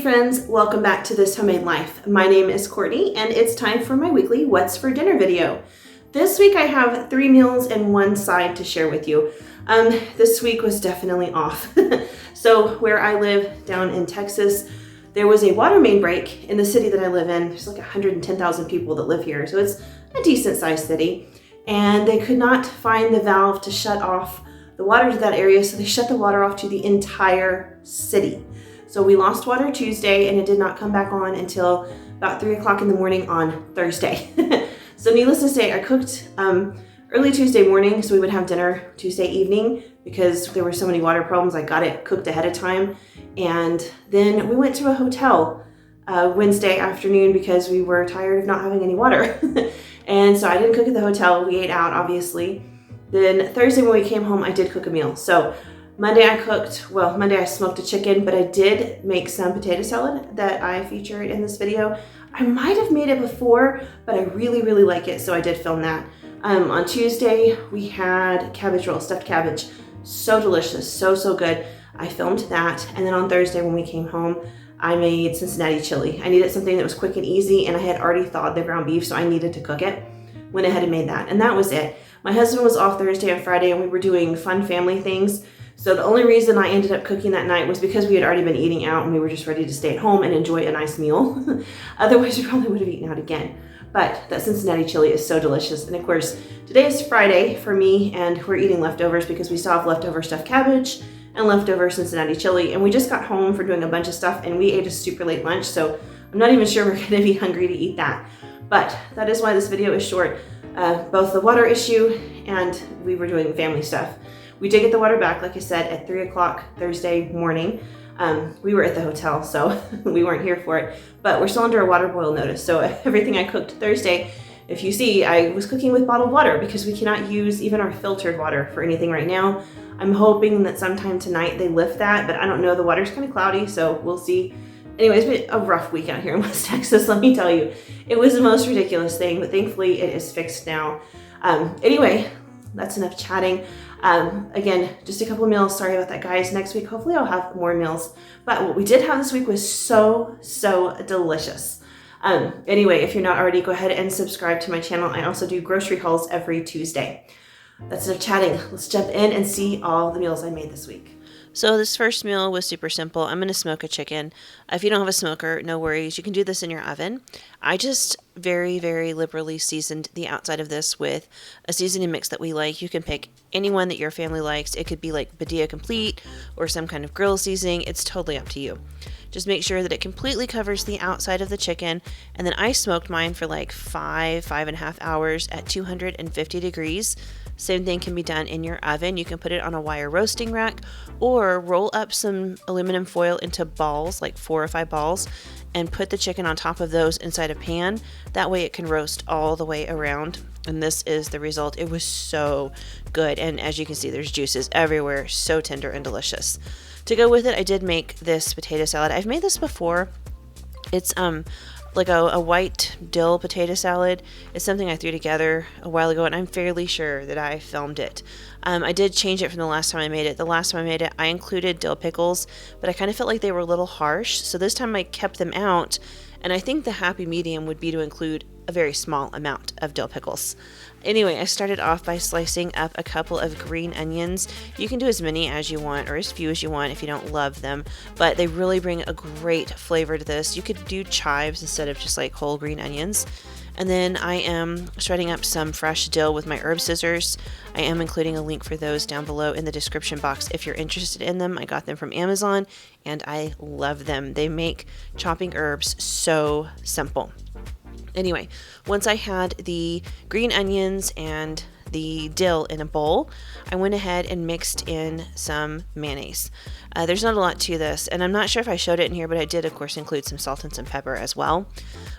friends, welcome back to This Homemade Life. My name is Courtney and it's time for my weekly What's for Dinner video. This week I have 3 meals and 1 side to share with you. This week was definitely off. So where I live down in Texas, there was a water main break in the city that I live in. There's like 110,000 people that live here, so it's a decent sized city. And they could not find the valve to shut off the water to that area, so they shut the water off to the entire city. So we lost water Tuesday and it did not come back on until about 3 o'clock in the morning on Thursday. So needless to say, I cooked early Tuesday morning so we would have dinner Tuesday evening because there were so many water problems. I got it cooked ahead of time. And then we went to a hotel Wednesday afternoon because we were tired of not having any water. And so I didn't cook at the hotel. We ate out, obviously. Then Thursday when we came home, I did cook a meal. So Monday I smoked a chicken, but I did make some potato salad that I featured in this video. I might have made it before, but I really, really like it, so I did film that. On Tuesday, we had cabbage rolls, stuffed cabbage. So delicious, so good. I filmed that, and then on Thursday when we came home, I made Cincinnati Chili. I needed something that was quick and easy, and I had already thawed the ground beef, so I needed to cook it. Went ahead and made that, and that was it. My husband was off Thursday and Friday, and we were doing fun family things. So the only reason I ended up cooking that night was because we had already been eating out and we were just ready to stay at home and enjoy a nice meal. Otherwise, we probably would have eaten out again. But that Cincinnati chili is so delicious. And of course, today is Friday for me and we're eating leftovers because we still have leftover stuffed cabbage and leftover Cincinnati chili. And we just got home from doing a bunch of stuff and we ate a super late lunch. So I'm not even sure we're gonna be hungry to eat that. But that is why this video is short. Both the water issue and we were doing family stuff. We did get the water back, like I said, at 3 o'clock Thursday morning. We were at the hotel, so we weren't here for it, but we're still under a water boil notice. So everything I cooked Thursday, if you see, I was cooking with bottled water because we cannot use even our filtered water for anything right now. I'm hoping that sometime tonight they lift that, but I don't know. The water's kind of cloudy, so we'll see. Anyways, it's been a rough week out here in West Texas, let me tell you. It was the most ridiculous thing, but thankfully it is fixed now. Anyway, that's enough chatting. Again, just a couple of meals. Sorry about that, guys. Next week, hopefully I'll have more meals. But what we did have this week was so delicious. Anyway, if you're not already, go ahead and subscribe to my channel. I also do grocery hauls every Tuesday. That's enough chatting. Let's jump in and see all the meals I made this week. So this first meal was super simple. I'm going to smoke a chicken. If you don't have a smoker, no worries. You can do this in your oven. I just very liberally seasoned the outside of this with a seasoning mix that we like. You can pick any one that your family likes. It could be like Badia Complete or some kind of grill seasoning. It's totally up to you. Just make sure that it completely covers the outside of the chicken. And then I smoked mine for like 5.5 hours at 250 degrees. Same thing can be done in your oven. You can put it on a wire roasting rack or roll up some aluminum foil into balls, like 4 or 5 balls, and put the chicken on top of those inside a pan. That way it can roast all the way around. And this is the result. It was so good. And as you can see, there's juices everywhere. So tender and delicious. To go with it, I did make this potato salad. I've made this before. It's like a white dill potato salad. It's something I threw together a while ago, and I'm fairly sure that I filmed it. I did change it from the last time I made it. The last time I made it, I included dill pickles, but I kind of felt like they were a little harsh, so this time I kept them out, and I think the happy medium would be to include a very small amount of dill pickles. Anyway, I started off by slicing up a couple of green onions. You can do as many as you want or as few as you want if you don't love them, but they really bring a great flavor to this. You could do chives instead of just like whole green onions. And then I am shredding up some fresh dill with my herb scissors. I am including a link for those down below in the description box if you're interested in them. I got them from Amazon and I love them. They make chopping herbs so simple. Anyway, once I had the green onions and the dill in a bowl, I went ahead and mixed in some mayonnaise. There's not a lot to this, and I'm not sure if I showed it in here, but I did, of course, include some salt and some pepper as well.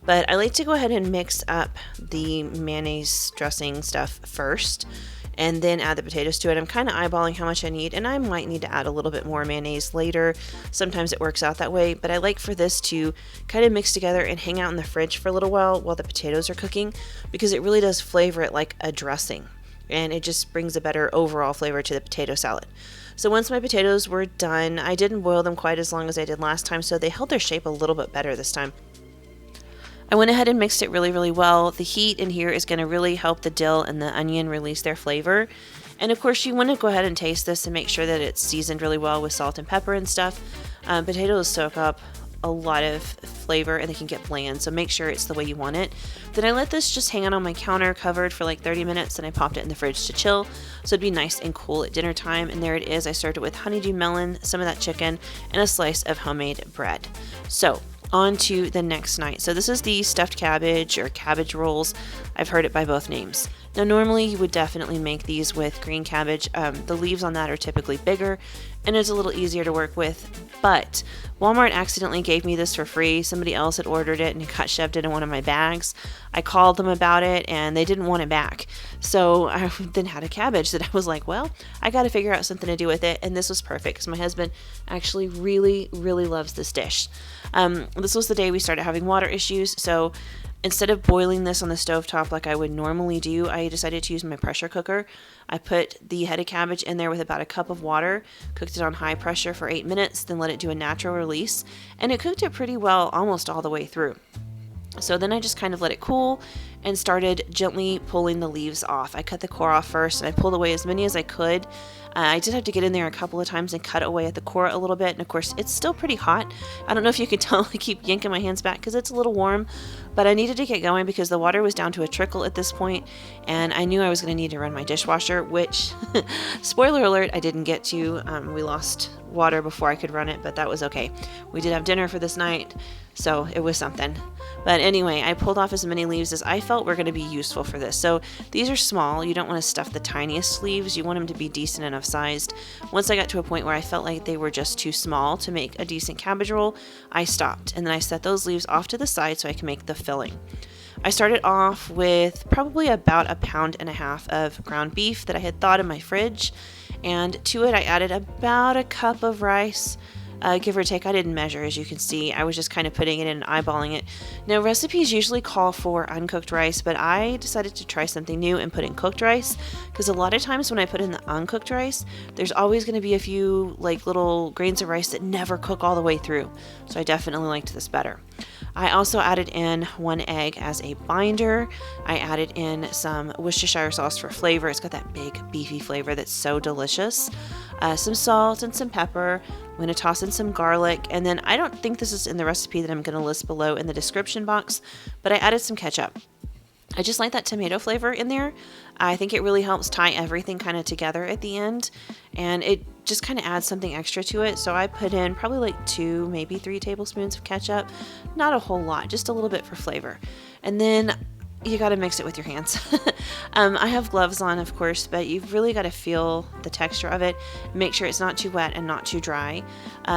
But I like to go ahead and mix up the mayonnaise dressing stuff first, and then add the potatoes to it. I'm kind of eyeballing how much I need, and I might need to add a little bit more mayonnaise later. Sometimes it works out that way, but I like for this to kind of mix together and hang out in the fridge for a little while the potatoes are cooking, because it really does flavor it like a dressing. and it just brings a better overall flavor to the potato salad. So once my potatoes were done, I didn't boil them quite as long as I did last time, so they held their shape a little bit better this time. I went ahead and mixed it really, really well. The heat in here is going to really help the dill and the onion release their flavor. And of course, you want to go ahead and taste this and make sure that it's seasoned really well with salt and pepper and stuff. Potatoes soak up a lot of flavor and they can get bland, so make sure it's the way you want it. Then I let this just hang out on my counter covered for like 30 minutes, and I popped it in the fridge to chill so it'd be nice and cool at dinner time. And there it is. I served it with honeydew melon, some of that chicken, and a slice of homemade bread. So on to the next night. So this is the stuffed cabbage or cabbage rolls. I've heard it by both names. Now normally you would definitely make these with green cabbage. The leaves on that are typically bigger and it's a little easier to work with, but Walmart accidentally gave me this for free. Somebody else had ordered it and it got shoved into one of my bags. I called them about it and they didn't want it back. So I then had a cabbage that I was like, well, I got to figure out something to do with it. And this was perfect because my husband actually really, really loves this dish. This was the day we started having water issues. So instead of boiling this on the stovetop like I would normally do, I decided to use my pressure cooker. I put the head of cabbage in there with about a cup of water, cooked it on high pressure for 8 minutes, then let it do a natural release, and it cooked it pretty well almost all the way through. So then I just kind of let it cool and started gently pulling the leaves off. I cut the core off first and I pulled away as many as I could. I did have to get in there a couple of times and cut away at the core a little bit. And of course, it's still pretty hot. I don't know if you can tell, I keep yanking my hands back because it's a little warm, but I needed to get going because the water was down to a trickle at this point, and I knew I was going to need to run my dishwasher, which, spoiler alert, I didn't get to. We lost water before I could run it, but that was okay. We did have dinner for this night, so it was something. But anyway, I pulled off as many leaves as I felt were going to be useful for this. So these are small. You don't want to stuff the tiniest leaves. You want them to be decent enough sized. Once I got to a point where I felt like they were just too small to make a decent cabbage roll, I stopped. And then I set those leaves off to the side so I can make the filling. I started off with probably about 1.5 pounds of ground beef that I had thawed in my fridge. And to it, I added about a cup of rice. Give or take. I didn't measure, as you can see. I was just kind of putting it in and eyeballing it. Now, recipes usually call for uncooked rice, but I decided to try something new and put in cooked rice, because a lot of times when I put in the uncooked rice, there's always going to be a few like little grains of rice that never cook all the way through. So I definitely liked this better. I also added in 1 egg as a binder. I added in some Worcestershire sauce for flavor. It's got that big beefy flavor that's so delicious. Some salt and some pepper. I'm going to toss in some garlic, and then I don't think this is in the recipe that I'm going to list below in the description box, but I added some ketchup. I just like that tomato flavor in there. I think it really helps tie everything kind of together at the end, and it just kind of adds something extra to it. So I put in probably like 2, maybe 3 tablespoons of ketchup. Not a whole lot, just a little bit for flavor. And then you got to mix it with your hands. I have gloves on, of course, but you've really got to feel the texture of it. Make sure it's not too wet and not too dry.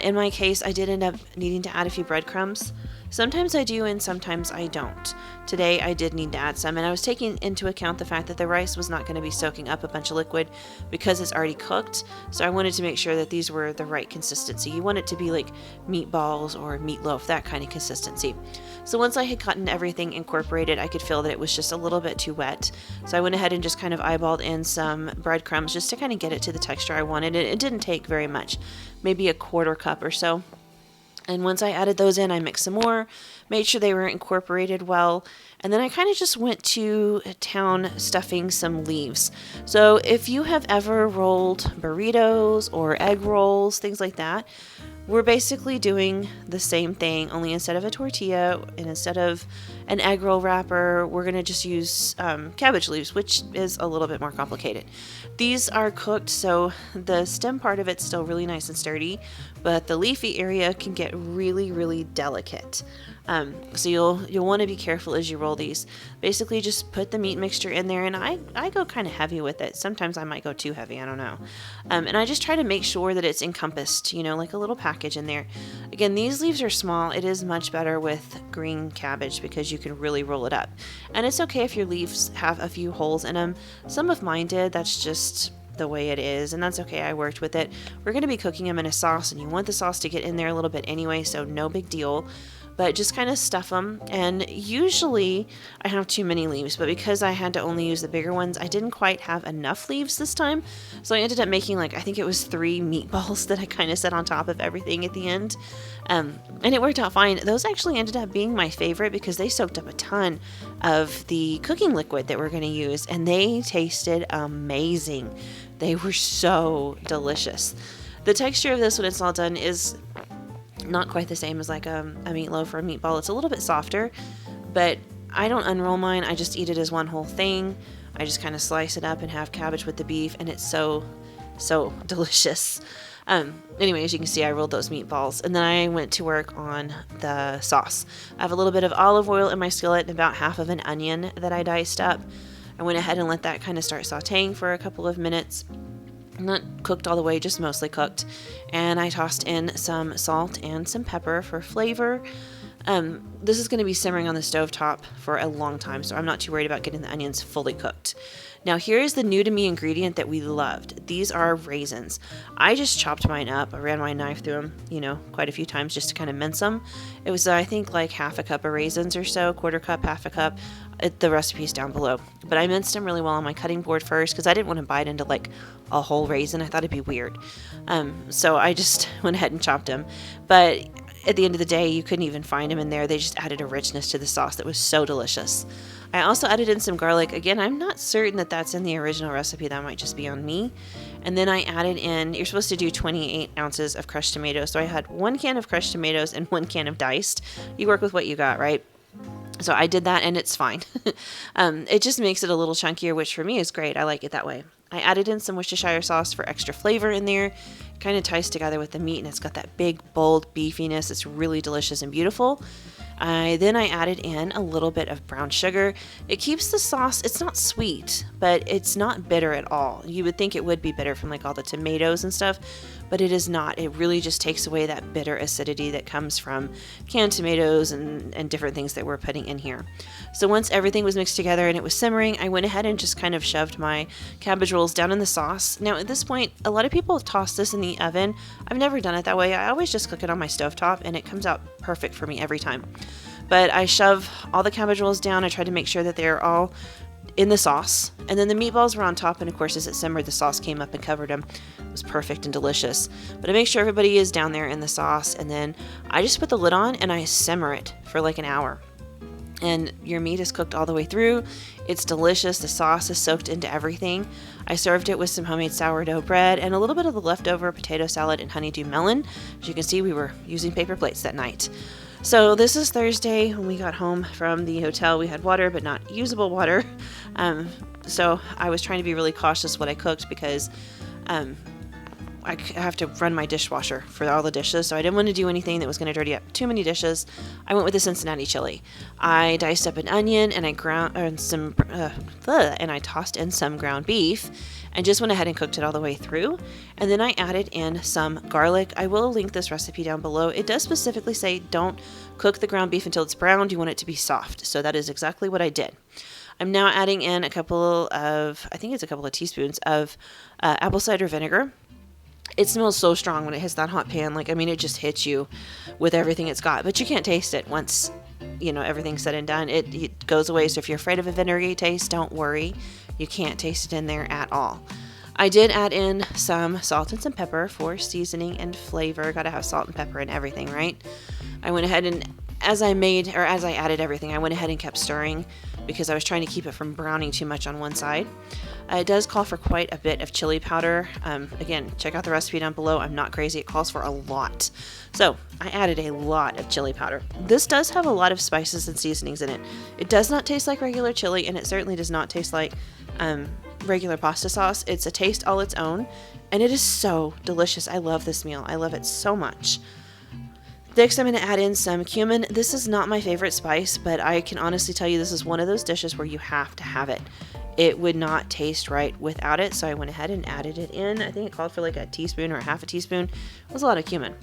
In my case, I did end up needing to add a few breadcrumbs. Sometimes I do and sometimes I don't. Today I did need to add some, and I was taking into account the fact that the rice was not going to be soaking up a bunch of liquid because it's already cooked. So I wanted to make sure that these were the right consistency. You want it to be like meatballs or meatloaf, that kind of consistency. So once I had gotten everything incorporated, I could feel that it was just a little bit too wet. So I went ahead and just kind of eyeballed in some breadcrumbs just to kind of get it to the texture I wanted. It didn't take very much, maybe a 1/4 cup or so. And once I added those in, I mixed some more, made sure they were incorporated well, and then I kind of just went to town stuffing some leaves. So if you have ever rolled burritos or egg rolls, things like that, we're basically doing the same thing, only instead of a tortilla and instead of an egg roll wrapper, we're going to just use cabbage leaves, which is a little bit more complicated. These are cooked, so the stem part of it's still really nice and sturdy, but the leafy area can get really, really delicate. So you'll want to be careful as you roll these. Basically, just put the meat mixture in there, and I go kind of heavy with it. Sometimes I might go too heavy, I don't know. And I just try to make sure that it's encompassed, like a little package in there. Again, these leaves are small. It is much better with green cabbage because you can really roll it up. And it's okay if your leaves have a few holes in them. Some of mine did. That's just the way it is, and that's okay. I worked with it. We're going to be cooking them in a sauce, and you want the sauce to get in there a little bit anyway, so no big deal. but just kind of stuff them. And usually I have too many leaves, but because I had to only use the bigger ones, I didn't quite have enough leaves this time. So I ended up making like, I think it was 3 meatballs that I kind of set on top of everything at the end. And it worked out fine. Those actually ended up being my favorite because they soaked up a ton of the cooking liquid that we're going to use, and they tasted amazing. They were so delicious. The texture of this when it's all done is not quite the same as like a meatloaf or a meatball. It's a little bit softer, but I don't unroll mine. I just eat it as one whole thing. I just kind of slice it up and have cabbage with the beef, and it's so delicious. Anyway, as you can see, I rolled those meatballs, and then I went to work on the sauce. I have a little bit of olive oil in my skillet and about half of an onion that I diced up. I went ahead and let that kind of start sauteing for a couple of minutes. Not cooked all the way, just mostly cooked. And I tossed in some salt and some pepper for flavor. This is going to be simmering on the stovetop for a long time, so I'm not too worried about getting the onions fully cooked. Now here's the new to me ingredient that we loved. These are raisins. I just chopped mine up. I ran my knife through them, quite a few times just to kind of mince them. It was, I think, like half a cup of raisins or so, quarter cup, half a cup. The recipe's down below. But I minced them really well on my cutting board first because I didn't want to bite into like a whole raisin. I thought it'd be weird. So I just went ahead and chopped them. But at the end of the day, you couldn't even find them in there. They just added a richness to the sauce that was so delicious. I also added in some garlic. Again, I'm not certain that that's in the original recipe. That might just be on me. And then I added in, you're supposed to do 28 ounces of crushed tomatoes. So I had 1 can of crushed tomatoes and 1 can of diced. You work with what you got, right? So I did that, and it's fine. It just makes it a little chunkier, which for me is great. I like it that way. I added in some Worcestershire sauce for extra flavor in there. It kind of ties together with the meat, and it's got that big, bold beefiness. It's really delicious and beautiful. Then I added in a little bit of brown sugar. It keeps the sauce, it's not sweet, but it's not bitter at all. You would think it would be bitter from like all the tomatoes and stuff, but it is not. It really just takes away that bitter acidity that comes from canned tomatoes and different things that we're putting in here. So once everything was mixed together and it was simmering, I went ahead and just kind of shoved my cabbage rolls down in the sauce. Now at this point, a lot of people toss this in the oven. I've never done it that way. I always just cook it on my stovetop, and it comes out perfect for me every time. But I shove all the cabbage rolls down. I try to make sure that they're all in the sauce. And then the meatballs were on top, and of course as it simmered, the sauce came up and covered them. It was perfect and delicious. But I make sure everybody is down there in the sauce, and then I just put the lid on and I simmer it for like an hour. And your meat is cooked all the way through. It's delicious. The sauce is soaked into everything. I served it with some homemade sourdough bread and a little bit of the leftover potato salad and honeydew melon. As you can see, we were using paper plates that night. So this is Thursday. When we got home from the hotel, we had water, but not usable water. So I was trying to be really cautious what I cooked because I have to run my dishwasher for all the dishes, so I didn't want to do anything that was going to dirty up too many dishes. I went with the Cincinnati Chili. I diced up an onion and I tossed in some ground beef and just went ahead and cooked it all the way through. And then I added in some garlic. I will link this recipe down below. It does specifically say don't cook the ground beef until it's browned. You want it to be soft. So that is exactly what I did. I'm now adding in a couple of teaspoons of apple cider vinegar. It smells so strong when it hits that hot pan. It just hits you with everything it's got. But you can't taste it once, everything's said and done. It goes away. So if you're afraid of a vinegary taste, don't worry. You can't taste it in there at all. I did add in some salt and some pepper for seasoning and flavor. Gotta have salt and pepper in everything, right? I went ahead and as I added everything, I went ahead and kept stirring because I was trying to keep it from browning too much on one side. It does call for quite a bit of chili powder. Again, check out the recipe down below. I'm not crazy. It calls for a lot. So I added a lot of chili powder. This does have a lot of spices and seasonings in it. It does not taste like regular chili, and it certainly does not taste like regular pasta sauce. It's a taste all its own, and it is so delicious. I love this meal. I love it so much. Next, I'm going to add in some cumin. This is not my favorite spice, but I can honestly tell you this is one of those dishes where you have to have it. It would not taste right without it, so I went ahead and added it in. I think it called for like a teaspoon or a half a teaspoon. It was a lot of cumin.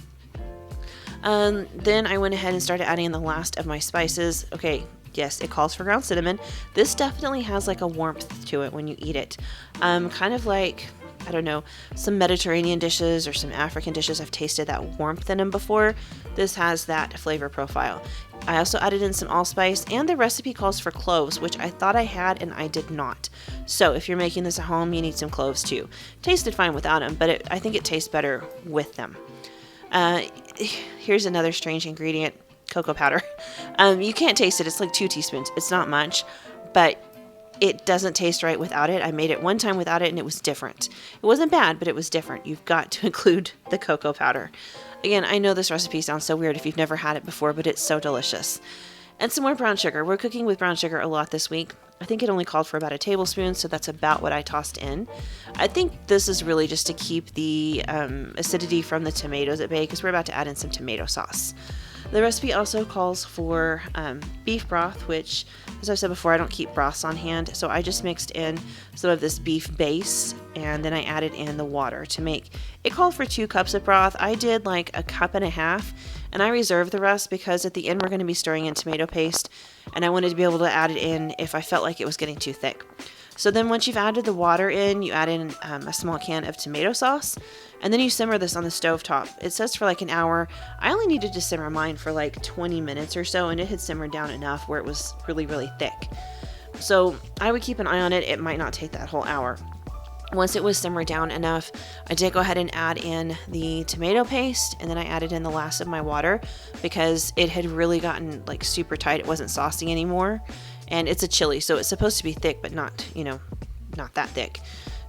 Then I went ahead and started adding in the last of my spices. Okay, yes, it calls for ground cinnamon. This definitely has like a warmth to it when you eat it. Kind of like I don't know, some Mediterranean dishes or some African dishes, I've tasted that warmth in them before. This has that flavor profile. I also added in some allspice, and the recipe calls for cloves, which I thought I had and I did not. So if you're making this at home, you need some cloves too. Tasted fine without them, but I think it tastes better with them. Here's another strange ingredient, cocoa powder. You can't taste it. It's like 2 teaspoons. It's not much, but it doesn't taste right without it. I made it one time without it and it was different. It wasn't bad, but it was different. You've got to include the cocoa powder. Again, I know this recipe sounds so weird if you've never had it before, but it's so delicious. And some more brown sugar. We're cooking with brown sugar a lot this week. I think it only called for about a tablespoon, so that's about what I tossed in. I think this is really just to keep the acidity from the tomatoes at bay, because we're about to add in some tomato sauce. The recipe also calls for beef broth, which, as I've said before, I don't keep broths on hand, so I just mixed in some of this beef base, and then I added in the water to make. It called for 2 cups of broth. I did like 1.5 cups, and I reserved the rest because at the end we're going to be stirring in tomato paste, and I wanted to be able to add it in if I felt like it was getting too thick. So then once you've added the water in, you add in a small can of tomato sauce, and then you simmer this on the stove top. It says for like an hour. I only needed to simmer mine for like 20 minutes or so, and it had simmered down enough where it was really, really thick. So I would keep an eye on it. It might not take that whole hour. Once it was simmered down enough, I did go ahead and add in the tomato paste, and then I added in the last of my water because it had really gotten like super tight. It wasn't saucy anymore. And it's a chili, so it's supposed to be thick, but not, not that thick.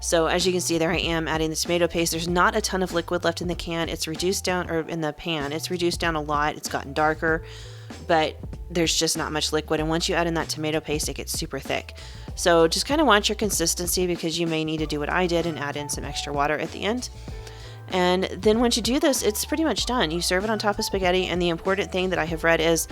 So as you can see, there I am adding the tomato paste. There's not a ton of liquid left in the can. It's reduced down, or in the pan, it's reduced down a lot. It's gotten darker, but there's just not much liquid. And once you add in that tomato paste, it gets super thick. So just kind of watch your consistency, because you may need to do what I did and add in some extra water at the end. And then once you do this, it's pretty much done. You serve it on top of spaghetti, and the important thing that I have read is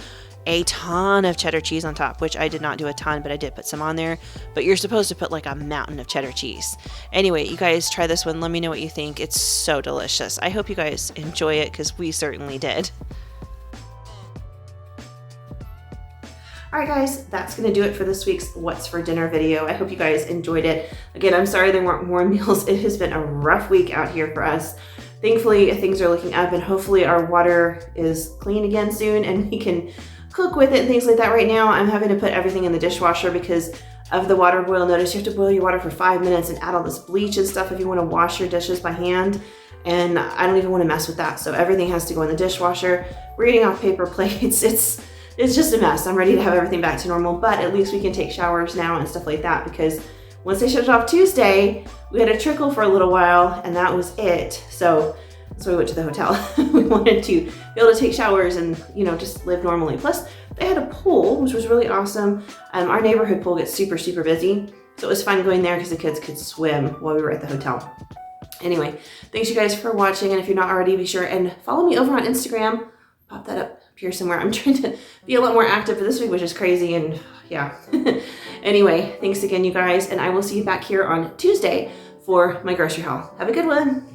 a ton of cheddar cheese on top, which I did not do a ton, but I did put some on there. But you're supposed to put like a mountain of cheddar cheese. Anyway, you guys try this one. Let me know what you think. It's so delicious. I hope you guys enjoy it, because we certainly did. Alright guys, that's going to do it for this week's What's for Dinner video. I hope you guys enjoyed it. Again, I'm sorry there weren't more meals. It has been a rough week out here for us. Thankfully, things are looking up, and hopefully our water is clean again soon and we can cook with it and things like that. Right now, I'm having to put everything in the dishwasher because of the water boil notice. You have to boil your water for 5 minutes and add all this bleach and stuff if you want to wash your dishes by hand. And I don't even want to mess with that. So everything has to go in the dishwasher. We're eating off paper plates. It's just a mess. I'm ready to have everything back to normal, but at least we can take showers now and stuff like that, because once they shut it off Tuesday, we had a trickle for a little while and that was it. So we went to the hotel. We wanted to be able to take showers and, just live normally. Plus they had a pool, which was really awesome. Our neighborhood pool gets super, super busy. So it was fun going there because the kids could swim while we were at the hotel. Anyway, thanks you guys for watching. And if you're not already, be sure and follow me over on Instagram. Pop that up here somewhere. I'm trying to be a lot more active this week, which is crazy, and yeah. Anyway, thanks again, you guys, and I will see you back here on Tuesday for my grocery haul. Have a good one.